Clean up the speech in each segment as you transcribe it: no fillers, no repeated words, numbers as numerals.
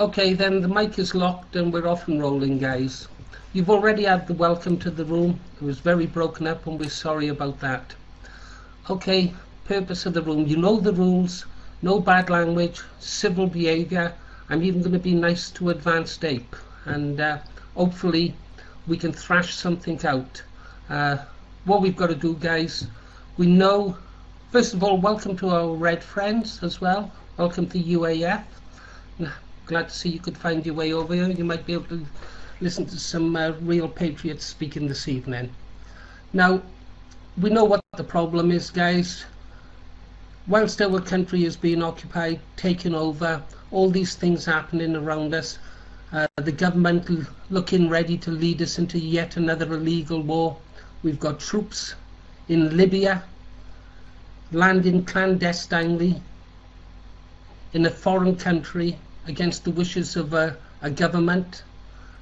Okay, then the mic is locked and we're off and rolling, guys. You've already had the welcome to the room. It was very broken up and we're sorry about that. Okay, purpose of the room. You know the rules. No bad language, civil behaviour. I'm even going to be nice to Advanced Ape. And hopefully we can thrash something out. What we've got to do, guys, we know, first of all, welcome to our red friends as well. Welcome to UAF. Glad to see you could find your way over here. You might be able to listen to some real patriots speaking this evening. Now, we know what the problem is, guys. Whilst our country is being occupied, taken over, all these things happening around us, the government looking ready to lead us into yet another illegal war. We've got troops in Libya landing clandestinely in a foreign country against the wishes of a government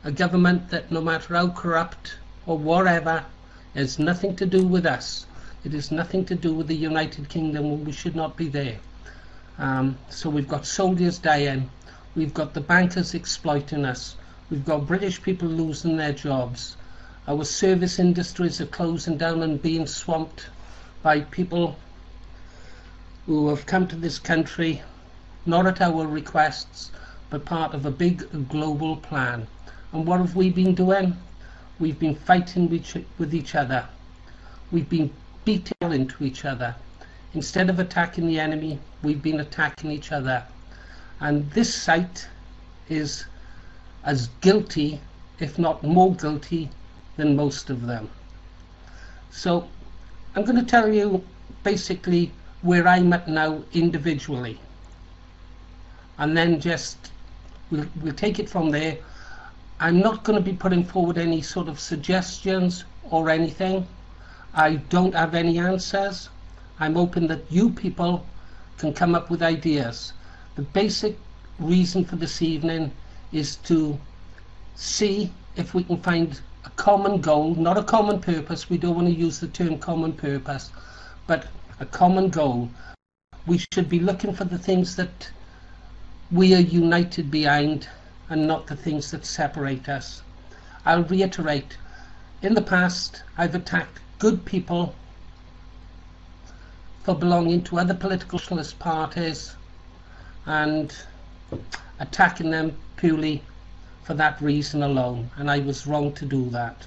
that, no matter how corrupt or whatever, has nothing to do with us. It has nothing to do with the United Kingdom. We should not be there. So we've got soldiers dying. We've got the bankers exploiting us. We've got British people losing their jobs. Our service industries are closing down and being swamped by people who have come to this country not at our requests, but part of a big global plan. And what have we been doing? We've been fighting with each other. We've been beating into each other. Instead of attacking the enemy, we've been attacking each other. And this site is as guilty, if not more guilty, than most of them. So I'm going to tell you basically where I'm at now individually. And then just we'll take it from there. I'm not going to be putting forward any sort of suggestions or anything. I don't have any answers. I'm hoping that you people can come up with ideas. The basic reason for this evening is to see if we can find a common goal, not a common purpose. We don't want to use the term common purpose, but a common goal. We should be looking for the things that we are united behind and not the things that separate us. I'll reiterate, in the past I've attacked good people for belonging to other political socialist parties and attacking them purely for that reason alone, and I was wrong to do that.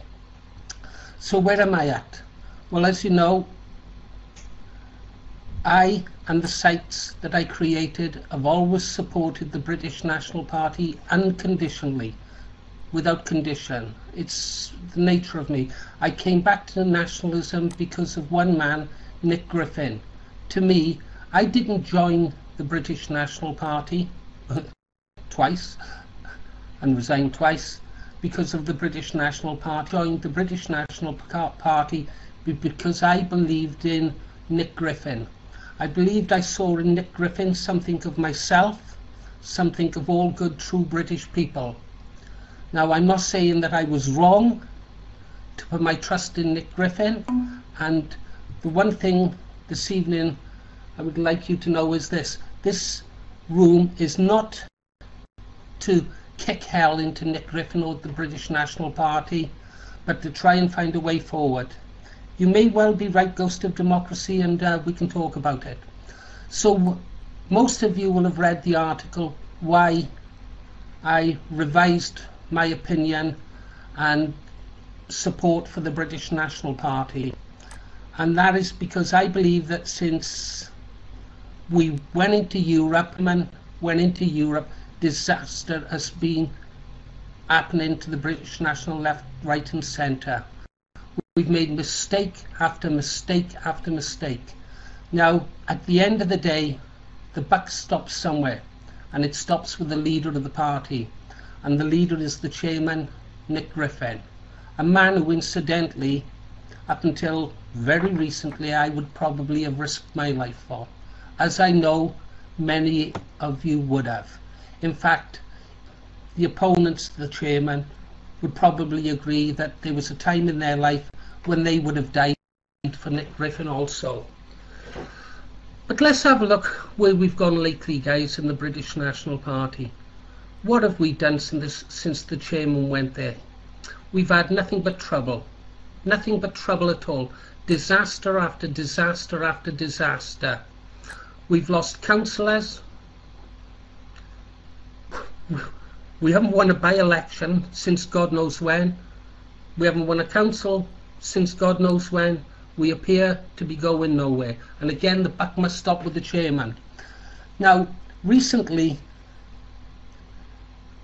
So where am I at? Well, as you know, I and the sites that I created have always supported the British National Party unconditionally, without condition. It's the nature of me. I came back to nationalism because of one man, Nick Griffin. To me, I didn't join the British National Party twice and resigned twice because of the British National Party. I joined the British National Party because I believed in Nick Griffin. I believed I saw in Nick Griffin something of myself, something of all good, true British people. Now, I'm not saying that I was wrong to put my trust in Nick Griffin, and the one thing this evening I would like you to know is this. This room is not to kick hell into Nick Griffin or the British National Party, but to try and find a way forward. You may well be right, Ghost of Democracy, and we can talk about it. So most of you will have read the article why I revised my opinion and support for the British National Party. And that is because I believe that since we went into Europe, disaster has been happening to the British National Left, right and centre. We've made mistake after mistake after mistake. Now, at the end of the day, the buck stops somewhere, and it stops with the leader of the party. And the leader is the chairman, Nick Griffin, a man who incidentally, up until very recently, I would probably have risked my life for, as I know many of you would have. In fact, the opponents to the chairman would probably agree that there was a time in their life when they would have died for Nick Griffin also. But let's have a look where we've gone lately, guys, in the British National Party. What have we done since the chairman went there? We've had nothing but trouble. Nothing but trouble at all. Disaster after disaster after disaster. We've lost councillors. We haven't won a by-election since God knows when. We haven't won a council since God knows when. We appear to be going nowhere. And again, the buck must stop with the chairman. Now, recently,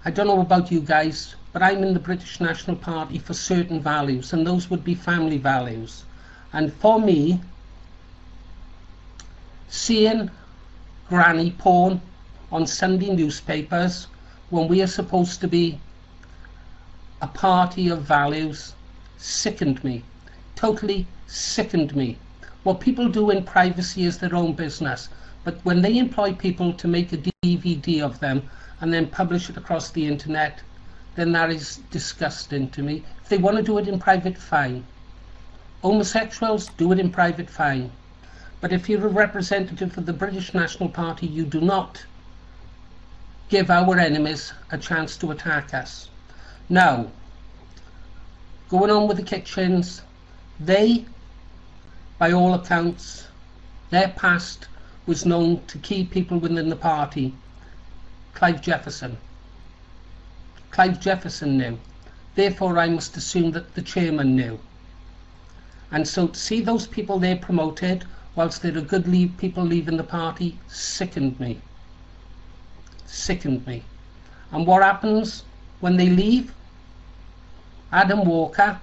I don't know about you guys, but I'm in the British National Party for certain values, and those would be family values. And for me, seeing granny porn on Sunday newspapers when we are supposed to be a party of values sickened me. Totally sickened me. What people do in privacy is their own business, but when they employ people to make a DVD of them and then publish it across the internet, then that is disgusting to me. If they want to do it in private, fine. Homosexuals, do it in private, fine. But if you're a representative of the British National Party, you do not give our enemies a chance to attack us. Now, going on with the Kitchens, they, by all accounts, their past was known to key people within the party. Clive Jefferson. Clive Jefferson knew. Therefore, I must assume that the chairman knew. And so to see those people there promoted, whilst there are good people leaving the party, sickened me. Sickened me. And what happens when they leave? Adam Walker,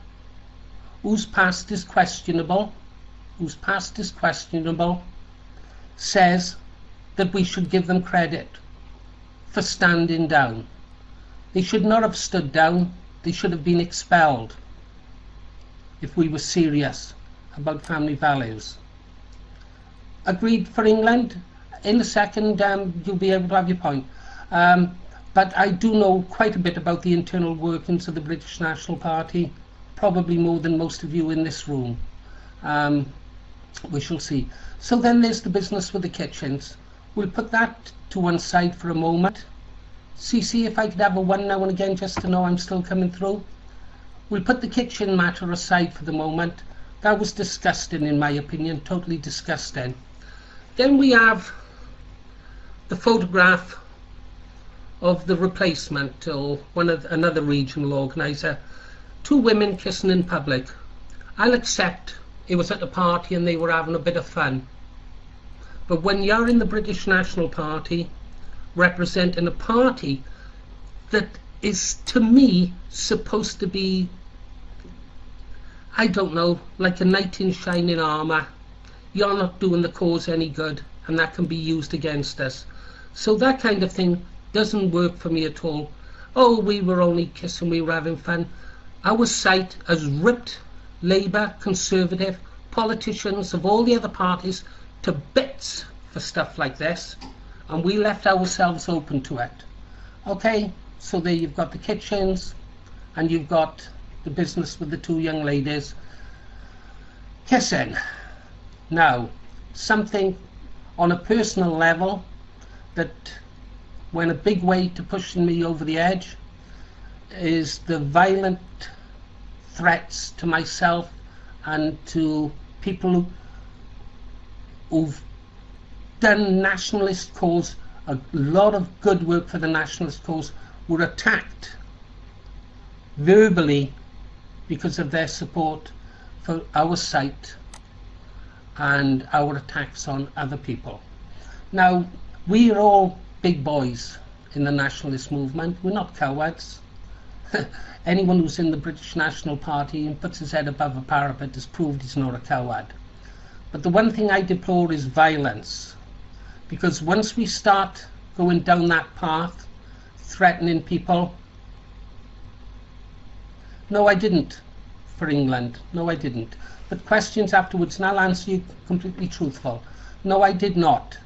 whose past is questionable, says that we should give them credit for standing down. They should not have stood down. They should have been expelled if we were serious about family values. Agreed for England? In a second, you'll be able to have your point. But I do know quite a bit about the internal workings of the British National Party, probably more than most of you in this room. We shall see. So then there's the business with the Kitchens. We'll put that to one side for a moment. See if I could have a one now and again just to know I'm still coming through. We'll put the Kitchen matter aside for the moment. That was disgusting in my opinion, totally disgusting. Then we have the photograph of the replacement, or another regional organiser. Two women kissing in public. I'll accept it was at a party and they were having a bit of fun. But when you're in the British National Party, representing a party that is, to me, supposed to be, I don't know, like a knight in shining armour, you're not doing the cause any good, and that can be used against us. So that kind of thing doesn't work for me at all. Oh, we were only kissing, we were having fun. Our site has ripped Labour, Conservative, politicians of all the other parties to bits for stuff like this, and we left ourselves open to it. Okay, so there you've got the Kitchens, and you've got the business with the two young ladies kissing. Now, something on a personal level that went a big way to pushing me over the edge is the violent threats to myself and to people who've done nationalist cause, a lot of good work for the nationalist cause, were attacked verbally because of their support for our site and our attacks on other people. Now, we are all big boys in the nationalist movement. We're not cowards. Anyone who's in the British National Party and puts his head above a parapet has proved he's not a coward. But the one thing I deplore is violence, because once we start going down that path, threatening people. No, I didn't for England. No, I didn't. But questions afterwards, and I'll answer you completely truthful. No, I did not.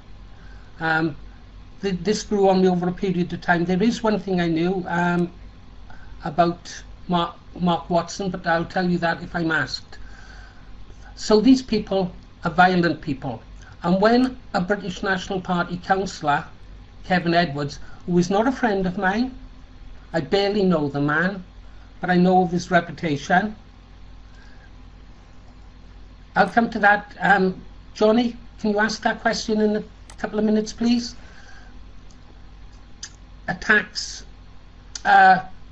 This grew on me over a period of time. There is one thing I knew about Mark Watson, but I'll tell you that if I'm asked. So these people are violent people. And when a British National Party councillor Kevin Edwards, who is not a friend of mine. I barely know the man, but I know of his reputation. I'll come to that. Johnny, can you ask that question in a couple of minutes, please? Attacks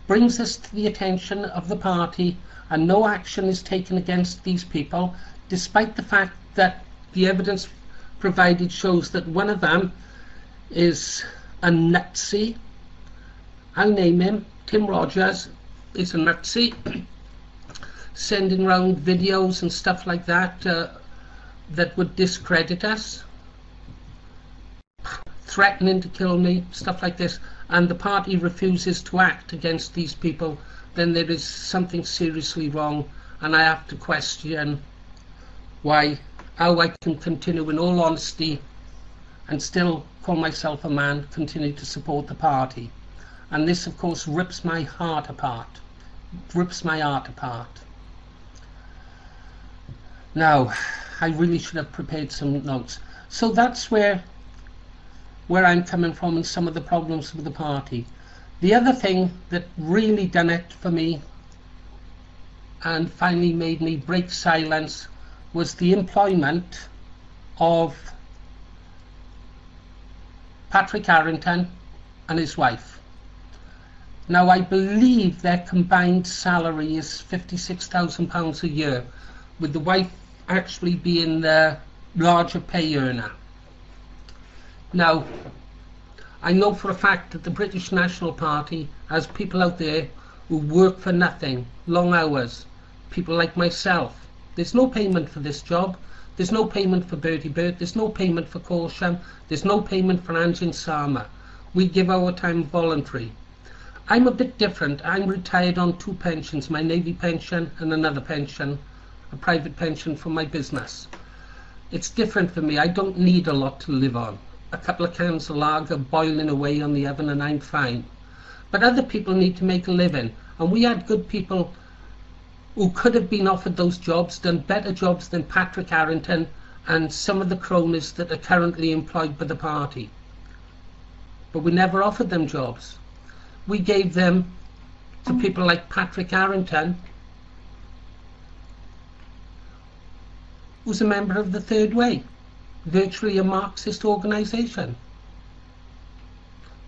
brings us to the attention of the party, and no action is taken against these people, despite the fact that the evidence provided shows that one of them is a nutsy. I'll name him. Tim Rogers is a nutsy, sending around videos and stuff like that that would discredit us, threatening to kill me, stuff like this, and the party refuses to act against these people, then there is something seriously wrong, and I have to question how I can continue in all honesty and still call myself a man, continue to support the party. And this, of course, rips my heart apart. Rips my heart apart. Now, I really should have prepared some notes. So that's where I'm coming from and some of the problems with the party. The other thing that really done it for me and finally made me break silence was the employment of Patrick Arrington and his wife. Now, I believe their combined salary is £56,000 a year, with the wife actually being the larger pay earner. Now, I know for a fact that the British National Party has people out there who work for nothing, long hours, people like myself. There's no payment for this job. There's no payment for Bertie Burt. There's no payment for Corsham. There's no payment for Anjin Sama. We give our time voluntary. I'm a bit different. I'm retired on 2 pensions, my Navy pension and another pension, a private pension from my business. It's different for me. I don't need a lot to live on. A couple of cans of lager boiling away on the oven and I'm fine. But other people need to make a living, and we had good people who could have been offered those jobs, done better jobs than Patrick Arrington and some of the cronies that are currently employed by the party. But we never offered them jobs. We gave them to people like Patrick Arrington, who's a member of the Third Way, virtually a Marxist organisation.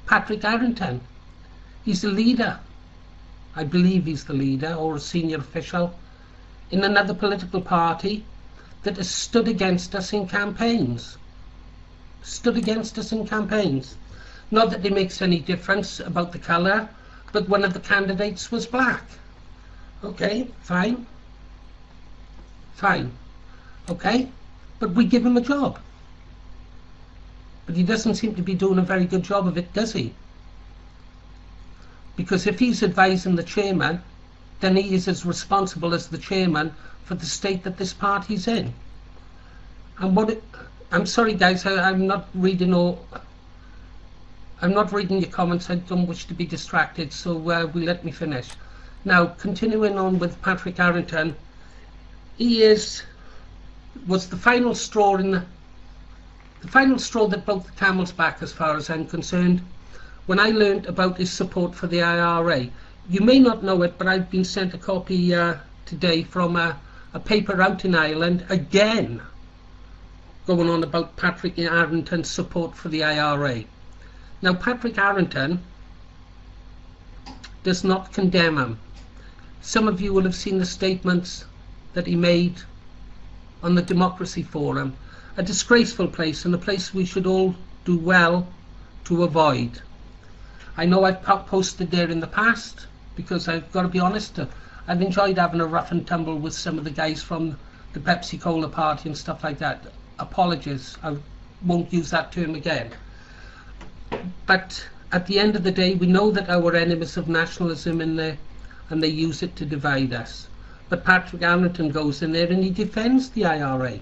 Patrick Arrington, he's a leader. I believe he's the leader or a senior official in another political party that has stood against us in campaigns. Stood against us in campaigns. Not that it makes any difference about the colour, but one of the candidates was black. Okay, fine. Fine. Okay, but we give him a job. But he doesn't seem to be doing a very good job of it, does he? Because if he's advising the chairman, then he is as responsible as the chairman for the state that this party's in. And I'm sorry guys, I'm not reading your comments. I don't wish to be distracted, so will let me finish. Now, continuing on with Patrick Arrington, he was the final straw the final straw that broke the camel's back, as far as I'm concerned, when I learned about his support for the IRA. You may not know it, but I've been sent a copy today from a paper out in Ireland, again going on about Patrick Arrington's support for the IRA. Now, Patrick Arrington does not condemn him. Some of you will have seen the statements that he made on the Democracy Forum, a disgraceful place and a place we should all do well to avoid. I know I've posted there in the past, because I've got to be honest, I've enjoyed having a rough and tumble with some of the guys from the Pepsi Cola party and stuff like that. Apologies, I won't use that term again. But at the end of the day, we know that our enemies of nationalism in there, and they use it to divide us. But Patrick Arrington goes in there and he defends the IRA.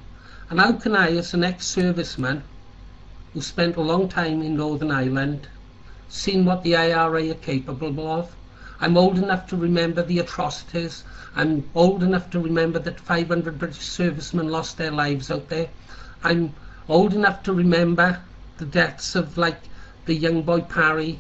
And how can I, as an ex-serviceman who spent a long time in Northern Ireland, seen what the IRA are capable of? I'm old enough to remember the atrocities. I'm old enough to remember that 500 British servicemen lost their lives out there. I'm old enough to remember the deaths of, like, the young boy Parry,